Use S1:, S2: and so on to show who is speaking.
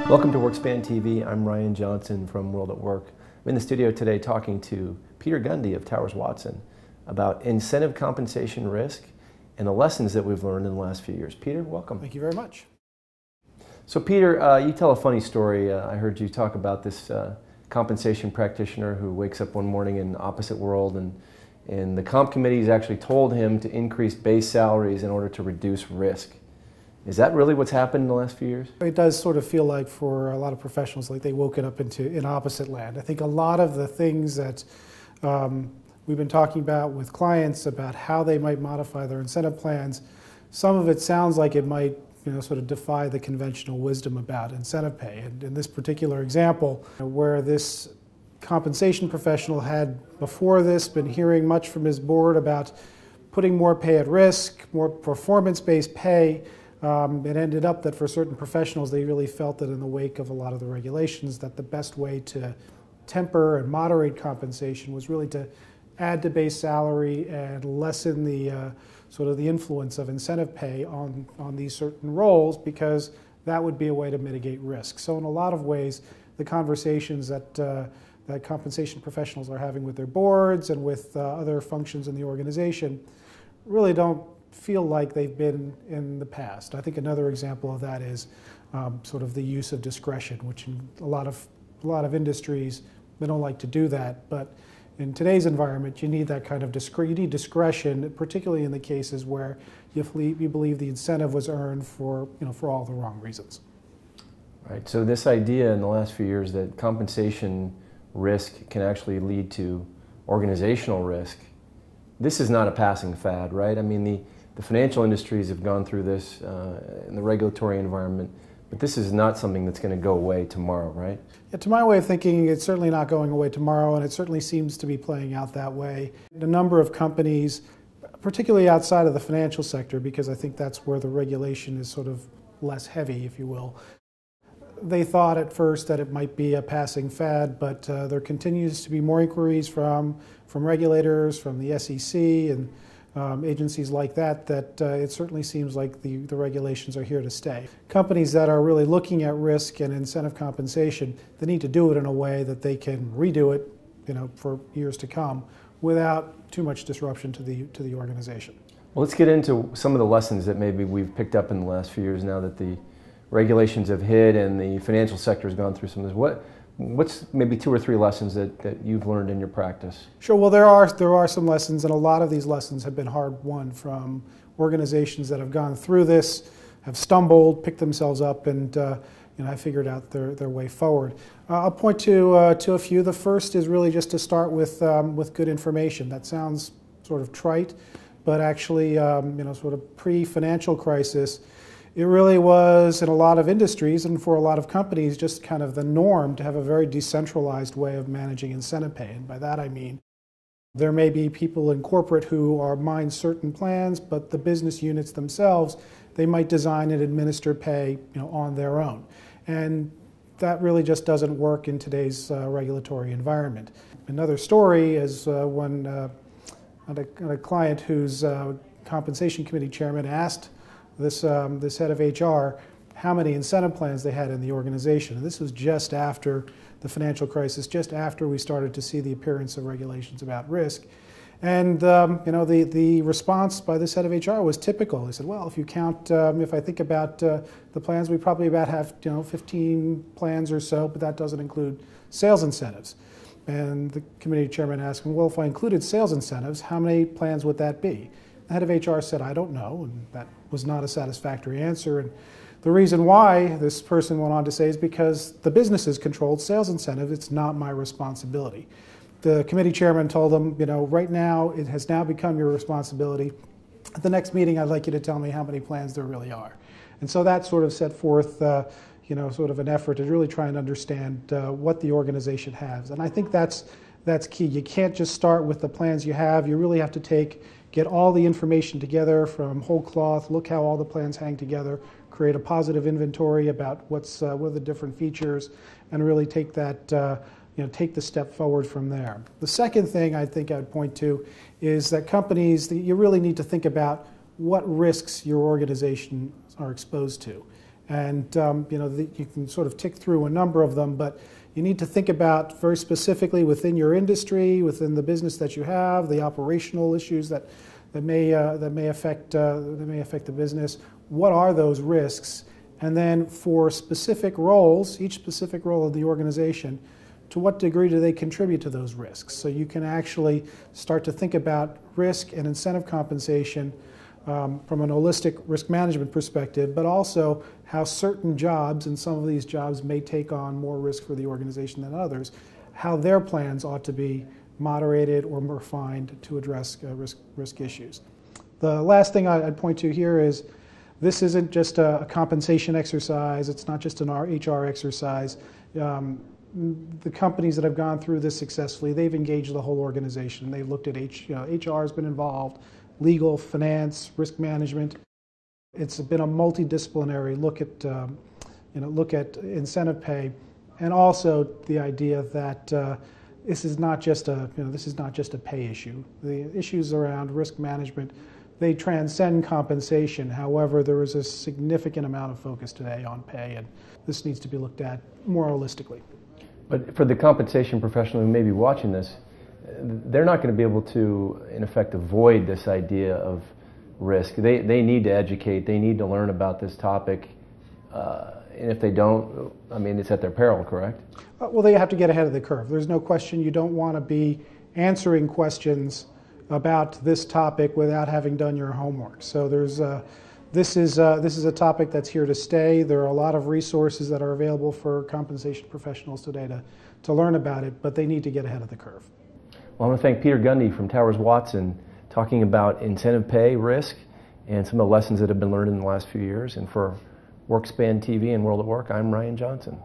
S1: Welcome to Workspan TV. I'm Ryan Johnson from World at Work. I'm in the studio today talking to Peter Gundy of Towers Watson about incentive compensation risk and the lessons that we've learned in the last few years. Peter, welcome.
S2: Thank you very much.
S1: So Peter, you tell a funny story. I heard you talk about this compensation practitioner who wakes up one morning in the opposite world, and the comp committees actually told him to increase base salaries in order to reduce risk. Is that really what's happened in the last few years?
S2: It does sort of feel like for a lot of professionals like they woken up in opposite land. I think a lot of the things that we've been talking about with clients about how they might modify their incentive plans, some of it sounds like it might sort of defy the conventional wisdom about incentive pay. And in this particular example, where this compensation professional had before this been hearing much from his board about putting more pay at risk, more performance-based pay, it ended up that for certain professionals, they really felt that in the wake of a lot of the regulations, that the best way to temper and moderate compensation was really to add to base salary and lessen the sort of the influence of incentive pay on these certain roles, because that would be a way to mitigate risk. So in a lot of ways, the conversations that compensation professionals are having with their boards and with other functions in the organization really don't feel like they've been in the past. I think another example of that is sort of the use of discretion, which in a lot of industries, they don't like to do that. But in today's environment, you need that kind of discretion, particularly in the cases where you believe the incentive was earned for all the wrong reasons.
S1: Right. So this idea in the last few years that compensation risk can actually lead to organizational risk, this is not a passing fad, right? I mean, the financial industries have gone through this in the regulatory environment, but this is not something that's going to go away tomorrow, right?
S2: Yeah, to my way of thinking, it's certainly not going away tomorrow, and it certainly seems to be playing out that way. A number of companies, particularly outside of the financial sector, because I think that's where the regulation is sort of less heavy, if you will. They thought at first that it might be a passing fad, but there continues to be more inquiries from regulators, from the SEC, and agencies like that, it certainly seems like the regulations are here to stay. Companies that are really looking at risk and incentive compensation, they need to do it in a way that they can redo it, for years to come without too much disruption to the organization.
S1: Well, let's get into some of the lessons that maybe we've picked up in the last few years now that the regulations have hit and the financial sector has gone through some of this. What's maybe 2 or 3 lessons that you've learned in your practice?
S2: Sure. Well, there are some lessons, and a lot of these lessons have been hard-won from organizations that have gone through this, have stumbled, picked themselves up, and have figured out their way forward. I'll point to a few. The first is really just to start with good information. That sounds sort of trite, but actually, sort of pre-financial crisis, it really was, in a lot of industries and for a lot of companies, just kind of the norm to have a very decentralized way of managing incentive pay. And by that I mean there may be people in corporate who are mind certain plans, but the business units themselves, they might design and administer pay on their own. And that really just doesn't work in today's regulatory environment. Another story is when a client whose compensation committee chairman asked this head of HR how many incentive plans they had in the organization. And this was just after the financial crisis, just after we started to see the appearance of regulations about risk. And the response by this head of HR was typical. He said, well, if you count, if I think about the plans, we probably about have 15 plans or so, but that doesn't include sales incentives. And the committee chairman asked him, well, if I included sales incentives, how many plans would that be? The head of HR said, I don't know, and that was not a satisfactory answer. And the reason why, this person went on to say, is because the business is controlled sales incentive, it's not my responsibility. The committee chairman told them, right now it has now become your responsibility. At the next meeting, I'd like you to tell me how many plans there really are. And so that sort of set forth, sort of an effort to really try and understand what the organization has. And I think that's key. You can't just start with the plans you have. You really have to get all the information together from whole cloth, look how all the plans hang together, create a positive inventory about what are the different features, and really take that, take the step forward from there. The second thing I think I'd point to is that companies, you really need to think about what risks your organization are exposed to. And you can sort of tick through a number of them, but you need to think about very specifically within your industry, within the business that you have, the operational issues that may affect the business. What are those risks? And then for specific roles, each specific role of the organization, to what degree do they contribute to those risks? So you can actually start to think about risk and incentive compensation from an holistic risk management perspective, but also how certain jobs, and some of these jobs may take on more risk for the organization than others, how their plans ought to be moderated or refined to address risk issues. The last thing I'd point to here is this isn't just a compensation exercise, it's not just an HR exercise. The companies that have gone through this successfully, they've engaged the whole organization. They've looked at HR has been involved, legal, finance, risk management. It's been a multidisciplinary look at incentive pay, and also the idea that this is not just a pay issue. The issues around risk management, they transcend compensation. However, there is a significant amount of focus today on pay, and this needs to be looked at more holistically.
S1: But for the compensation professional who may be watching this, they're not going to be able to, in effect, avoid this idea of risk. They need to educate. They need to learn about this topic. And if they don't, I mean, it's at their peril, correct?
S2: Well, they have to get ahead of the curve. There's no question you don't want to be answering questions about this topic without having done your homework. So this is a topic that's here to stay. There are a lot of resources that are available for compensation professionals today to learn about it, but they need to get ahead of the curve.
S1: Well, I want to thank Peter Gundy from Towers Watson talking about incentive pay, risk, and some of the lessons that have been learned in the last few years. And for WorkSpan TV and World at Work, I'm Ryan Johnson.